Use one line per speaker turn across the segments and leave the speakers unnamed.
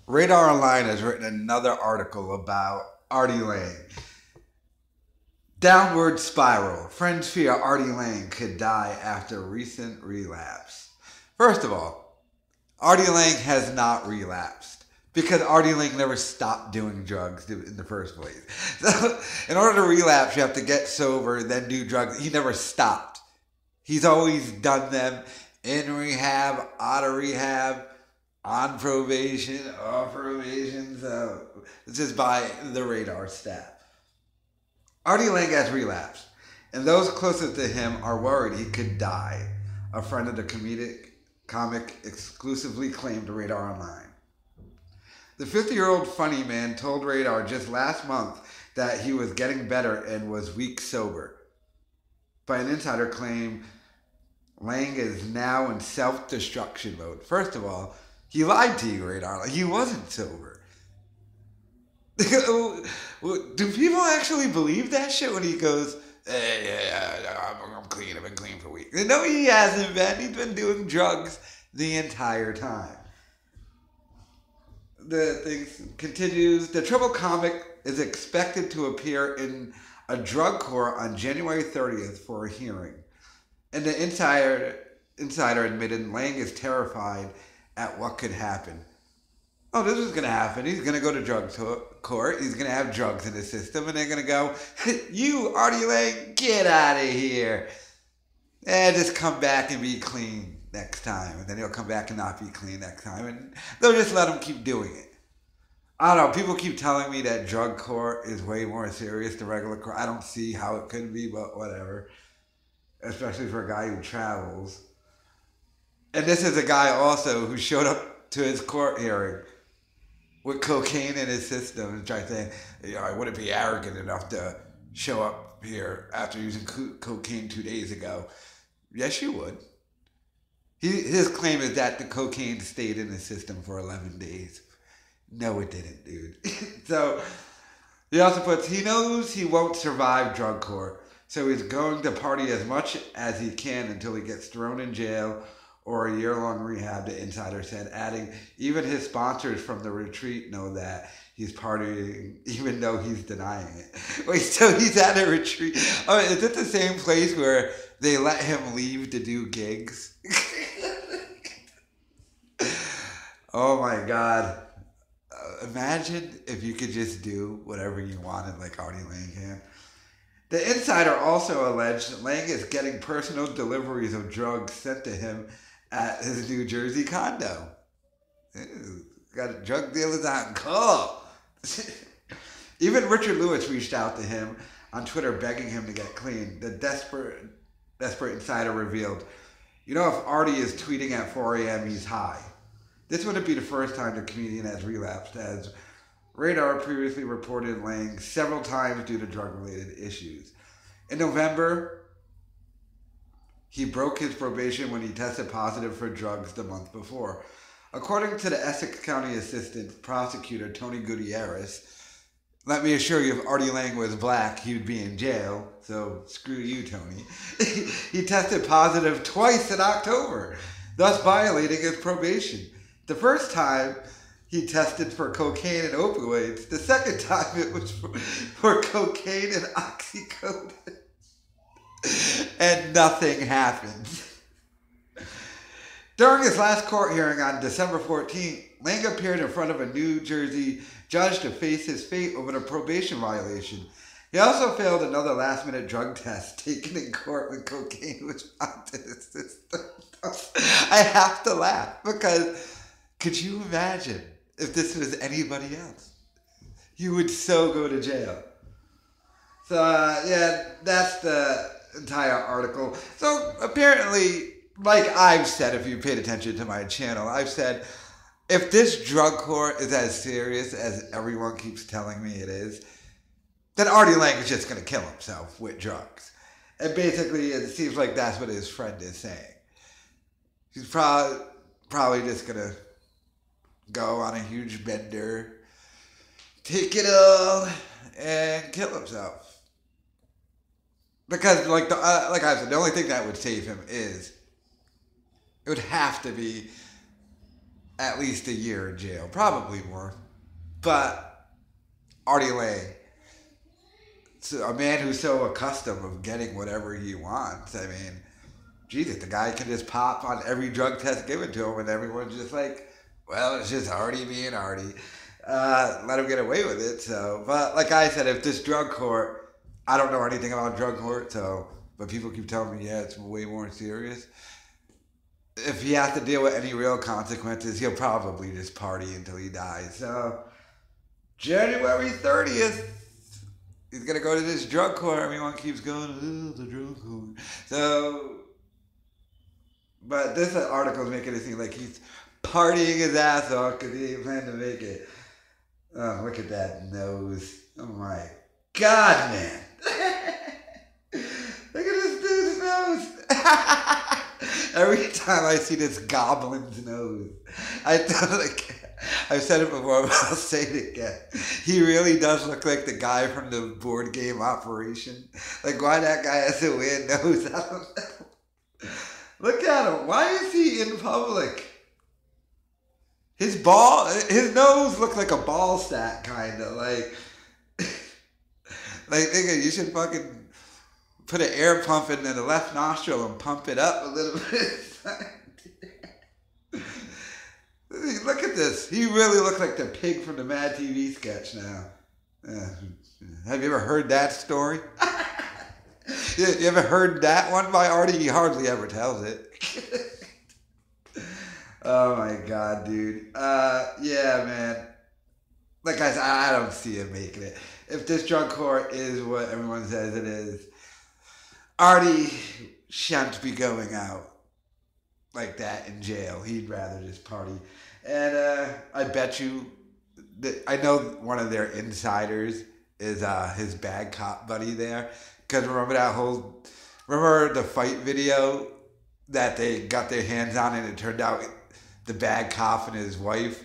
Radar Online has written another article about Artie Lange. Downward spiral. Friends fear Artie Lange could die after recent relapse. First of all, Artie Lange has not relapsed because Artie Lange never stopped doing drugs in the first place. So, in order to relapse, you have to get sober, then do drugs. He never stopped. He's always done them in rehab, out of rehab, on probation, off probation. So this is by the radar staff. Artie Lang has relapsed, and those closest to him are worried he could die. A friend of the comedic comic exclusively claimed to Radar Online. The 50-year-old funny man told Radar just last month that he was getting better and was weeks sober. But an insider claimed Lang is now in self-destruction mode. First of all, he lied to you, Radar. He wasn't sober. Do people actually believe that shit when he goes, hey, I'm clean, I've been clean for weeks? No, he hasn't been. He's been doing drugs the entire time. The thing continues. The triple comic is expected to appear in a drug court on January 30th for a hearing. And the insider admitted Lang is terrified at what could happen. Oh, this is going to happen. He's going to go to drug court. He's going to have drugs in his system, and they're going to go, you, Artie Lang, get out of here. And just come back and be clean next time. And then he'll come back and not be clean next time. And they'll just let him keep doing it. I don't know. People keep telling me that drug court is way more serious than regular court. I don't see how it could be, but whatever. Especially for a guy who travels. And this is a guy also who showed up to his court hearing with cocaine in his system and tried saying, I wouldn't be arrogant enough to show up here after using cocaine 2 days ago. Yes, you would. His claim is that the cocaine stayed in his system for 11 days. No, it didn't, dude. So he also puts, he knows he won't survive drug court, so he's going to party as much as he can until he gets thrown in jail or a year-long rehab, the insider said, adding, even his sponsors from the retreat know that he's partying, even though he's denying it. Wait, so he's at a retreat? Oh, is it the same place where they let him leave to do gigs? Oh my God. Imagine if you could just do whatever you wanted like Artie Lang can. The insider also alleged Lang is getting personal deliveries of drugs sent to him at his New Jersey condo. Ew, got drug dealers on call. Even Richard Lewis reached out to him on Twitter begging him to get clean. The desperate insider revealed, you know, if Artie is tweeting at 4 a.m., he's high. This wouldn't be the first time the comedian has relapsed, as Radar previously reported Lang several times due to drug-related issues. In November, he broke his probation when he tested positive for drugs the month before. According to the Essex County Assistant Prosecutor Tony Gutierrez, let me assure you, if Artie Lang was black, he would be in jail, so screw you, Tony. He tested positive twice in October, thus violating his probation. The first time, he tested for cocaine and opioids. The second time, it was for cocaine and oxycodone. And nothing happened. During his last court hearing on December 14th, Lange appeared in front of a New Jersey judge to face his fate over a probation violation. He also failed another last-minute drug test taken in court when cocaine was found in his system. I have to laugh because could you imagine if this was anybody else? You would so go to jail. So, yeah, that's the entire article. So, apparently, like I've said, if you paid attention to my channel, I've said, if this drug court is as serious as everyone keeps telling me it is, then Artie Lang is just going to kill himself with drugs. And basically, it seems like that's what his friend is saying. He's probably just going to go on a huge bender, take it all, and kill himself. Because, like I said, the only thing that would save him is, it would have to be at least a year in jail, probably more. But Artie Lange, so a man who's so accustomed of getting whatever he wants. I mean, Jesus, the guy can just pop on every drug test given to him, and everyone's just like, well, it's just Artie being Artie. Let him get away with it. So, but like I said, if this drug court, I don't know anything about drug court, so, but people keep telling me, yeah, it's way more serious. If he has to deal with any real consequences, he'll probably just party until he dies. So, January 30th, he's going to go to this drug court. Everyone keeps going, oh, the drug court. So, but this article is making it seem like he's partying his ass off because he ain't planning to make it. Oh, look at that nose. Oh my God, man. Look at this dude's nose. Every time I see this goblin's nose, I thought, like, I've said it before, but I'll say it again. He really does look like the guy from the board game Operation. Like, why that guy has a weird nose, I don't know. Look at him. Why is he in public? His nose looked like a ball sack, kind of. Like, nigga, you should fucking put an air pump in the left nostril and pump it up a little bit. Look at this. He really looked like the pig from the Mad TV sketch now. Have you ever heard that story? You ever heard that one by Artie? He hardly ever tells it. Oh my God, dude. Yeah, man. Like I said, I don't see him making it. If this drug court is what everyone says it is, Artie shan't be going out like that in jail. He'd rather just party. And I bet you, I know one of their insiders is his bad cop buddy there. Because remember the fight video that they got their hands on, and it turned out the bad cop and his wife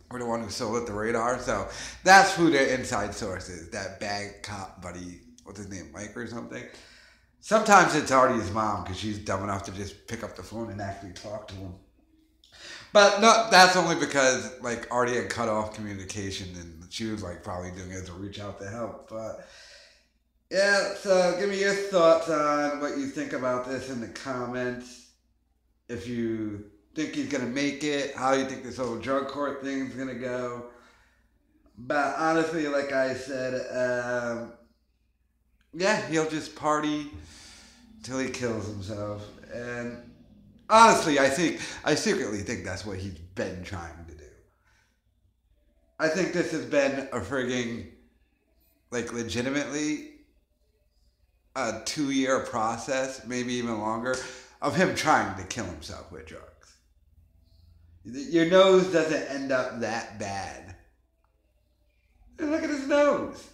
were the one who sold it the radar. So that's who their inside source is, that bad cop buddy. What's his name, Mike or something? Sometimes it's Artie's mom because she's dumb enough to just pick up the phone and actually talk to him. But no, that's only because like Artie had cut off communication and she was like probably doing it to reach out to help. But yeah, so give me your thoughts on what you think about this in the comments. If you think he's going to make it, how you think this whole drug court thing is going to go. But honestly, like I said, yeah, he'll just party till he kills himself. And honestly, I secretly think that's what he's been trying to do. I think this has been a frigging, like, legitimately a 2-year process, maybe even longer, of him trying to kill himself with drugs. Your nose doesn't end up that bad. And look at his nose.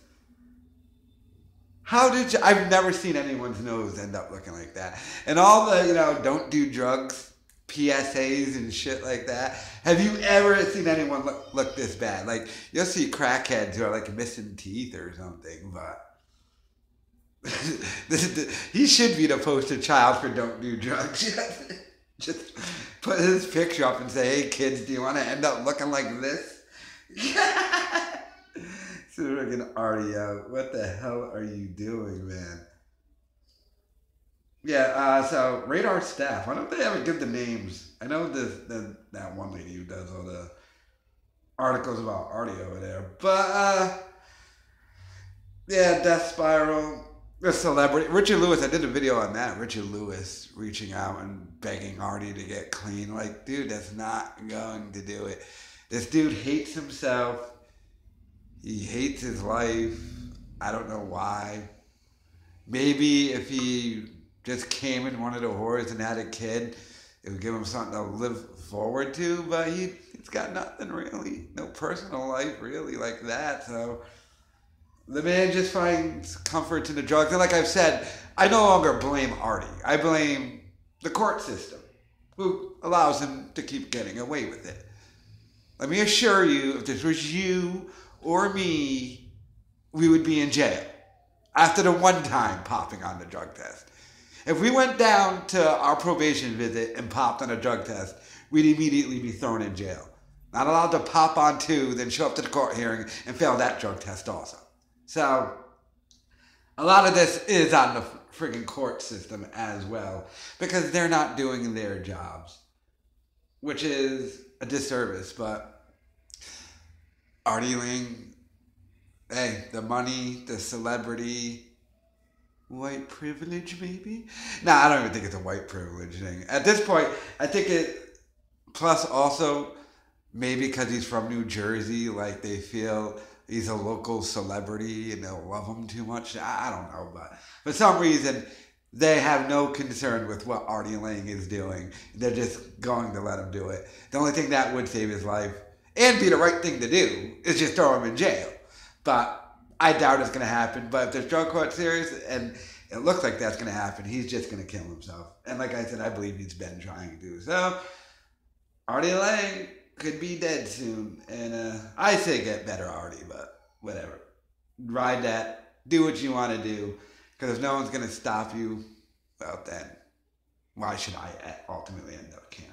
I've never seen anyone's nose end up looking like that. And all the, don't do drugs, PSAs and shit like that. Have you ever seen anyone look this bad? Like, you'll see crackheads who are like missing teeth or something, but he should be the poster child for don't do drugs. Just put his picture up and say, hey kids, do you want to end up looking like this? So freaking Artie out. What the hell are you doing, man? Yeah, so Radar staff. Why don't they ever give the names? I know that one lady who does all the articles about Artie over there. But, yeah, Death Spiral. The celebrity. Richard Lewis, I did a video on that. Richard Lewis reaching out and begging Artie to get clean. Like, dude, that's not going to do it. This dude hates himself. He hates his life. I don't know why. Maybe if he just came in one of the whores and had a kid, it would give him something to live forward to. But he's got nothing really. No personal life really like that. So the man just finds comfort in the drugs. And like I've said, I no longer blame Artie. I blame the court system, who allows him to keep getting away with it. Let me assure you, if this was you or me, we would be in jail after the one time popping on the drug test. If we went down to our probation visit and popped on a drug test, we'd immediately be thrown in jail. Not allowed to pop on two, then show up to the court hearing and fail that drug test also. So, a lot of this is on the friggin' court system as well, because they're not doing their jobs, which is a disservice. But Artie Lange, hey, the money, the celebrity, white privilege, maybe? Nah, I don't even think it's a white privilege thing. At this point, I think it, plus also, maybe because he's from New Jersey, like they feel he's a local celebrity and they'll love him too much. I don't know, but for some reason, they have no concern with what Artie Lange is doing. They're just going to let him do it. The only thing that would save his life and be the right thing to do is just throw him in jail. But I doubt it's going to happen. But if there's drug court series and it looks like that's going to happen, he's just going to kill himself. And like I said, I believe he's been trying to do so. Artie Lange could be dead soon, and I say get better, Artie, but whatever. Ride that. Do what you want to do, because if no one's going to stop you, well then, why should I ultimately end up caring?